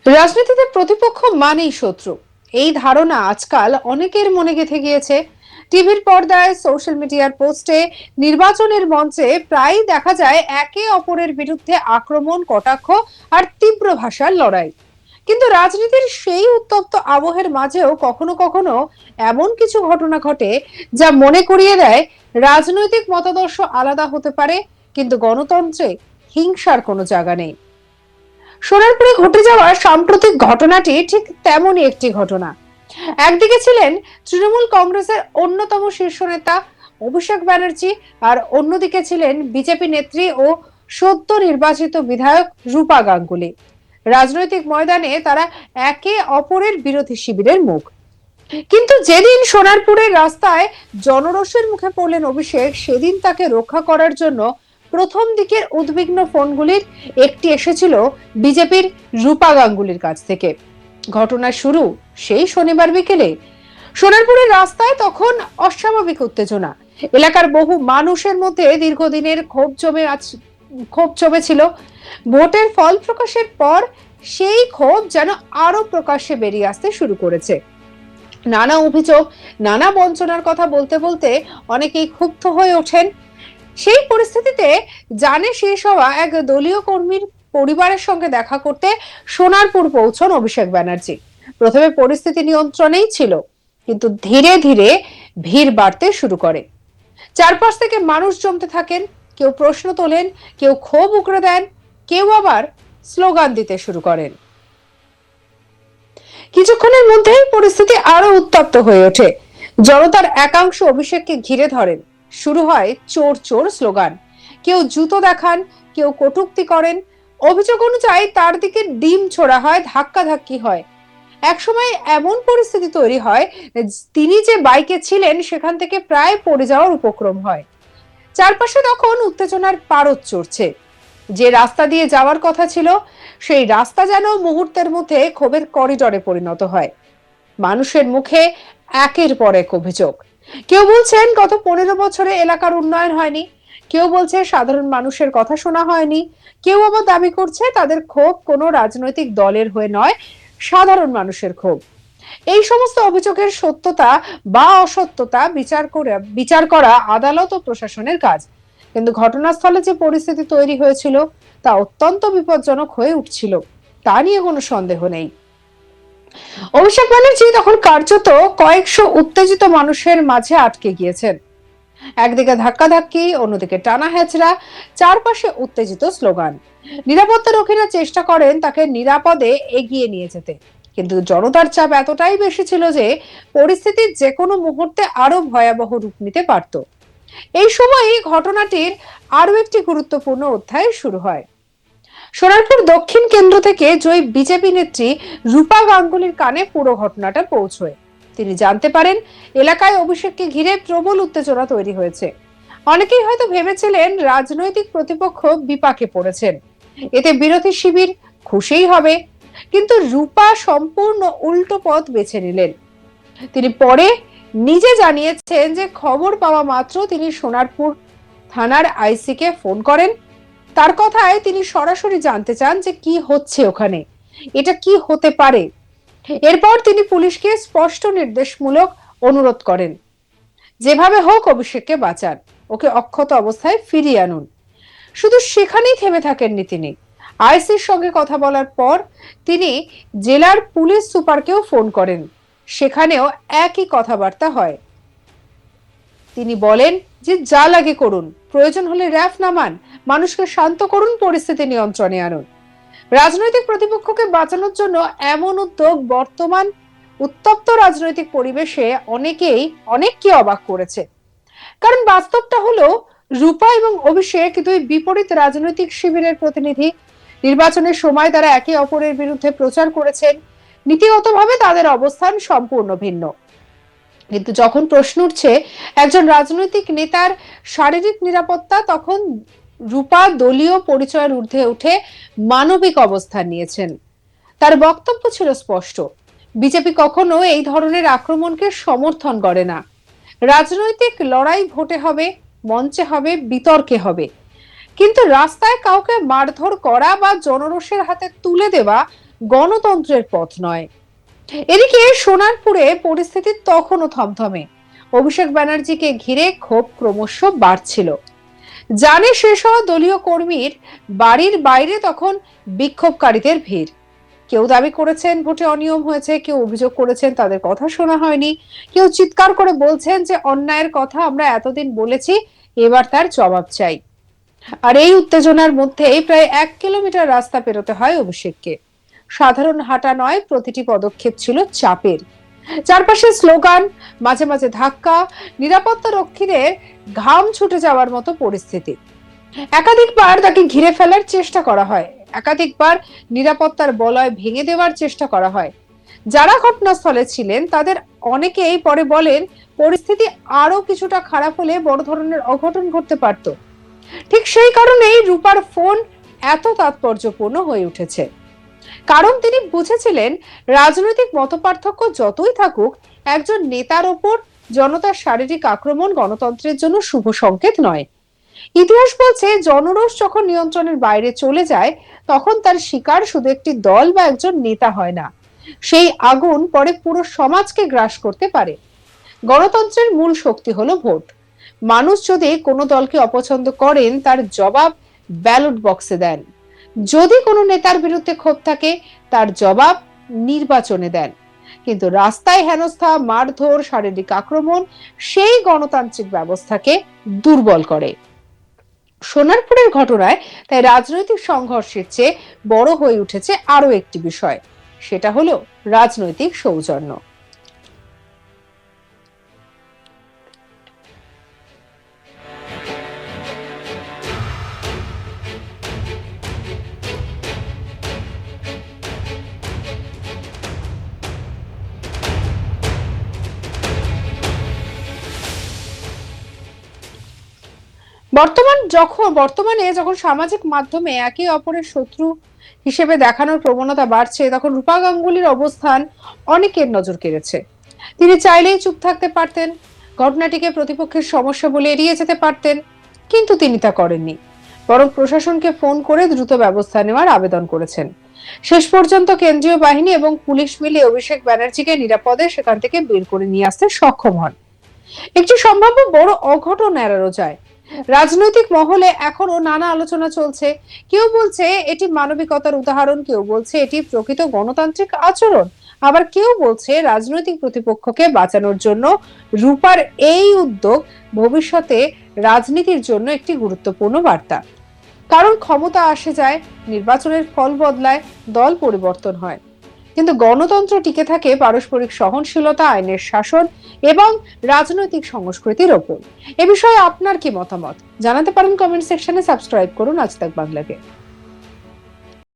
রাজনীতিতে প্রতিপক্ষ মানেই শত্রু, এই ধারণা আজকাল অনেকের মনে গেঁথে গিয়েছে। টিভির পর্দায়, সোশ্যাল মিডিয়ার পোস্টে, নির্বাচনের মঞ্চে প্রায়ই দেখা যায় একে অপরের বিরুদ্ধে আক্রমণ, কটাক্ষ আর তীব্র ভাষার লড়াই। কিন্তু রাজনীতির সেই উত্তপ্ত আবহের মাঝেও কখনো কখনো এমন কিছু ঘটনা ঘটে যা মনে করিয়ে দেয় রাজনৈতিক মতাদর্শ আলাদা হতে পারে, কিন্তু গণতন্ত্রে হিংসার কোনো জায়গা নেই। সোনারপুরে ঘটে যাওয়া সাম্প্রতিক ঘটনাটি ঠিক তেমনই একটি ঘটনা। একদিকে ছিলেন তৃণমূল কংগ্রেসের অন্যতম শীর্ষ নেতা অভিষেক ব্যানার্জি, আর অন্যদিকে ছিলেন বিজেপি নেত্রী ও সদ্য নির্বাচিত বিধায়ক রূপা গাঙ্গুলি। রাজনৈতিক ময়দানে তারা একে অপরের বিরোধী শিবিরের মুখ। কিন্তু যেদিন সোনারপুরের রাস্তায় জনরোষের মুখে পড়লেন অভিষেক, সেদিন তাকে রক্ষা করার জন্য প্রথম দিকের উদ্বিগ্ন ফোনগুলির একটি এসেছিল বিজেপির রূপা গাঙ্গুলির কাছ থেকে। ঘটনা শুরু সেই শনিবার বিকেলে। সোনারপুরের রাস্তায় তখন অস্বাভাবিক উত্তেজনা। এলাকার বহু মানুষের মধ্যে দীর্ঘদিনের ক্ষোভ জমেছিল। ভোটের ফল প্রকাশের পর সেই ক্ষোভ যেন আরো প্রকাশ্যে বেরিয়ে আসতে শুরু করেছে। নানা অভিযোগ, নানা বঞ্চনার কথা বলতে বলতে অনেকেই ক্ষুব্ধ হয়ে ওঠেন। সেই পরিস্থিতিতে জানে শেষ হওয়া এক দলীয় কর্মীর পরিবারের সঙ্গে দেখা করতে সোনারপুর পৌঁছন অভিষেক ব্যানার্জি। প্রথমে পরিস্থিতি নিয়ন্ত্রণেই ছিল, কিন্তু ধীরে ধীরে ভিড় বাড়তে শুরু করে। চারপাশ থেকে মানুষ জমতে থাকেন, কেউ প্রশ্ন তোলেন, কেউ ক্ষোভ উগরে দেন, কেউ আবার স্লোগান দিতে শুরু করেন। কিছুক্ষণের মধ্যেই পরিস্থিতি আরো উত্তপ্ত হয়ে ওঠে। জনতার একাংশ অভিষেককে ঘিরে ধরেন। শুরু হয় চোর চোর স্লোগান। কেউ জুতো দেখান, কেউ কটূক্তি করেন। অভিযোগ অনুযায়ী তার দিকে ডিম ছোড়া হয়, ধাক্কাধাক্কি হয়। একসময় এমন পরিস্থিতি তৈরি হয়, তিনি যে বাইকে ছিলেন সেখান থেকে প্রায় পড়ে যাওয়ার উপক্রম হয়। চারপাশে তখন উত্তেজনার পারদ চড়ছে। যে রাস্তা দিয়ে যাওয়ার কথা ছিল, সেই রাস্তা যেন মুহূর্তের মধ্যে ক্ষোভের করিডরে পরিণত হয়। মানুষের মুখে একের পর এক অভিযোগ। কেউ বলছেন গত 15 বছরে এলাকার উন্নয়ন হয়নি, কেউ বলছে সাধারণ মানুষের কথা শোনা হয়নি, কেউ আবার দাবি করছে তাদের ক্ষোভ কোনো রাজনৈতিক দলের হয়ে নয়, সাধারণ মানুষের ক্ষোভ। এই সমস্ত অভিযোগের সত্যতা বা অসত্যতা বিচার করা আদালত ও প্রশাসনের কাজ। কিন্তু ঘটনাস্থলে যে পরিস্থিতি তৈরি হয়েছিল তা অত্যন্ত বিপজ্জনক হয়ে উঠছিল, তা নিয়ে কোনো সন্দেহ নেই। অভিষেক ব্যানার্জি তখন কার্যত কয়েকশো উত্তেজিত মানুষের মাঝে আটকে গিয়েছেন। একদিকে ধাক্কাধাক্কি, অন্যদিকে টানা হেঁচড়া, চারপাশে উত্তেজিত স্লোগান। নিরাপত্তা রক্ষীরা চেষ্টা করেন তাকে নিরাপদে এগিয়ে নিয়ে যেতে, কিন্তু জনতার চাপ এতটাই বেশি ছিল যে পরিস্থিতি যে কোনো মুহূর্তে আরো ভয়াবহ রূপ নিতে পারত। এই সময়ই ঘটনাটির আরো একটি গুরুত্বপূর্ণ অধ্যায় শুরু হয়। সোনারপুর দক্ষিণ কেন্দ্র থেকে জয়ী বিজেপি নেত্রী রূপা গাঙ্গুলির কানে পুরো ঘটনাটা পৌঁছয়। তিনি জানতে পারেন এলাকায় অভিষেককে ঘিরে প্রবল উত্তেজনা তৈরি হয়েছে। অনেকেই হয়তো ভেবেছিলেন রাজনৈতিক প্রতিপক্ষ বিপাকে পড়েছেন, এতে বিরোধী শিবির খুশিই হবে। কিন্তু রূপা সম্পূর্ণ উল্টো পথ বেছে নিলেন। তিনি পরে নিজে জানিয়েছেন যে খবর পাওয়া মাত্র তিনি সোনারপুর থানার আইসি কে ফোন করেন। তার কথায় তিনি সরাসরি জানতে চান যে কি হচ্ছে ওখানে, এটা কি হতে পারে। এরপর তিনি পুলিশকে স্পষ্ট নির্দেশমূলক অনুরোধ করেন, যেভাবে হোক অভিষেককে বাঁচান, ওকে অক্ষত অবস্থায় ফিরিয়ে আনুন। শুধু সেখানেই থেমে থাকেননি তিনি। আইসির সঙ্গে কথা বলার পর তিনি জেলার পুলিশ সুপারকেও ফোন করেন। সেখানেও একই কথাবার্তা হয়। তিনি বলেন যে যা লাগে করুন, প্রয়োজন হলে র্যাফ নামান, মানুষকে শান্ত করুন, পরিস্থিতি নিয়ন্ত্রণে আনুন। রাজনৈতিক প্রতিপক্ষকে বাঁচানোর জন্য এমন উদ্যোগ বর্তমান উত্তপ্ত রাজনৈতিক পরিবেশে অনেককে অবাক করেছে। কারণ বাস্তবটা হলো রূপা এবং অভিষেক দুই বিপরীত রাজনৈতিক শিবিরের প্রতিনিধি। নির্বাচনের সময় তারা একে অপরের বিরুদ্ধে প্রচার করেছেন, নীতিগতভাবে তাদের অবস্থান সম্পূর্ণ ভিন্ন। কিন্তু যখন প্রশ্ন উঠছে একজন রাজনৈতিক নেতার শারীরিক নিরাপত্তা, তখন রূপা দলীয় পরিচয়ের ঊর্ধ্বে উঠে মানবিক অবস্থান নিয়েছেন। তার বক্তব্য ছিল স্পষ্ট, বিজেপি কখনো এই ধরনের আক্রমণকে সমর্থন করে না। রাজনৈতিক লড়াই ভোটে হবে, মঞ্চে হবে, বিতর্কে হবে, কিন্তু রাস্তায় কাউকে মারধর করা বা জনরোষের হাতে তুলে দেওয়া গণতন্ত্রের পথ নয়। এদিকে সোনারপুরে পরিস্থিতি তখনও থমথমে। অভিষেক ব্যানার্জিকে ঘিরে ক্ষোভ ক্রমশ বাড়ছিল। জানে শেষ হওয়া দলীয় কর্মীর বাড়ির বাইরে তখন বিক্ষোভকারীদের ভিড়। কেউ দাবি করেছেন ভোটে অনিয়ম হয়েছে, কেউ অভিযোগ করেছেন তাদের কথা শোনা হয়নি, কেউ চিৎকার করে বলছেন যে অন্যায়ের কথা আমরা এতদিন বলেছি, এবার তার জবাব চাই। আর এই উত্তেজনার মধ্যেই প্রায় 1 কিলোমিটার রাস্তা পেরোতে হয় অভিষেককে। সাধারণ হাঁটা নয়, প্রতিটি পদক্ষেপ ছিল চাপের। চারপাশে স্লোগান, মাঝে মাঝে ধাক্কা, নিরাপত্তা রক্ষীদের ঘাম ছুটে যাওয়ার মতো পরিস্থিতি। একাধিকবার তাকে ঘিরে ফেলার চেষ্টা করা হয়, একাধিকবার নিরাপত্তার বলয় ভেঙে দেওয়ার চেষ্টা করা হয়। যারা ঘটনাস্থলে ছিলেন তাদের অনেকেই পরে বলেন পরিস্থিতি আরো কিছুটা খারাপ হলে বড় ধরনের অঘটন ঘটতে পারত। ঠিক সেই কারণেই রূপার ফোন এত তাৎপর্যপূর্ণ হয়ে উঠেছে। কারণ তিনি বুঝেছিলেন রাজনৈতিক মতপার্থক্য যতই থাকুক, একজন নেতার ওপর জনতার শারীরিক আক্রমণ গণতন্ত্রের জন্য শুভ সংকেত নয়। ইতিহাস বলছে জনরোষ যখন নিয়ন্ত্রণের বাইরে চলে যায় তখন তার শিকার শুধু একটি দল বা একজন নেতা হয় না, সেই আগুন পরে পুরো সমাজকে গ্রাস করতে পারে। গণতন্ত্রের মূল শক্তি হলো ভোট। মানুষ যদি কোনো দলকে অপছন্দ করেন তার জবাব ব্যালট বক্সে দেন। যদি কোনো নেতার বিরুদ্ধে ক্ষোভ থাকে তার জবাব নির্বাচনে দেন। কিন্তু রাস্তায় হেনস্থা, মারধর, শারীরিক আক্রমণ সেই গণতান্ত্রিক ব্যবস্থাকে দুর্বল করে। সোনারপুরের ঘটনায় তাই রাজনৈতিক সংঘর্ষের চেয়ে বড় হয়ে উঠেছে আরো একটি বিষয়, সেটা হলো রাজনৈতিক সৌজন্য। বর্তমানে যখন সামাজিক মাধ্যমে একে অপরের শত্রু হিসেবে দেখানোর প্রবণতা বাড়ছে, তখন রূপা গাঙ্গুলির অবস্থান অনেকের নজর কেড়েছে। তিনি চাইলেই চুপ থাকতে পারতেন, ঘটনাটিকে প্রতিপক্ষের সমস্যা বলে এড়িয়ে যেতে পারতেন, কিন্তু তিনি তা করেননি। বরং প্রশাসনকে ফোন করে দ্রুত ব্যবস্থা নেওয়ার আবেদন করেছেন। শেষ পর্যন্ত কেন্দ্রীয় বাহিনী এবং পুলিশ মিলে অভিষেক ব্যানার্জিকে নিরাপদে সেখান থেকে বের করে নিয়ে আসতে সক্ষম হন। একটি সম্ভাব্য বড় অঘটন এড়ানো যায়। রাজনৈতিক মহলে এখনো নানা আলোচনা চলছে। কেউ বলছে এটি মানবিকতার উদাহরণ, কেউ বলছে এটি প্রকৃত গণতান্ত্রিক আচরণ, আবার কেউ বলছে রাজনৈতিক প্রতিপক্ষকে বাঁচানোর জন্য রূপার এই উদ্যোগ ভবিষ্যতে রাজনীতির জন্য একটি গুরুত্বপূর্ণ বার্তা। কারণ ক্ষমতা আসে যায়, নির্বাচনের ফল বদলায়, দল পরিবর্তন হয়, কিন্তু গণতন্ত্র টিকে থাকে পারস্পরিক সহনশীলতা, আইনের শাসন এবং রাজনৈতিক সংস্কৃতির ওপর। এ বিষয়ে আপনার কি মতামত জানাতে পারেন কমেন্ট সেকশনে। সাবস্ক্রাইব করুন আজ তাক বাংলাকে।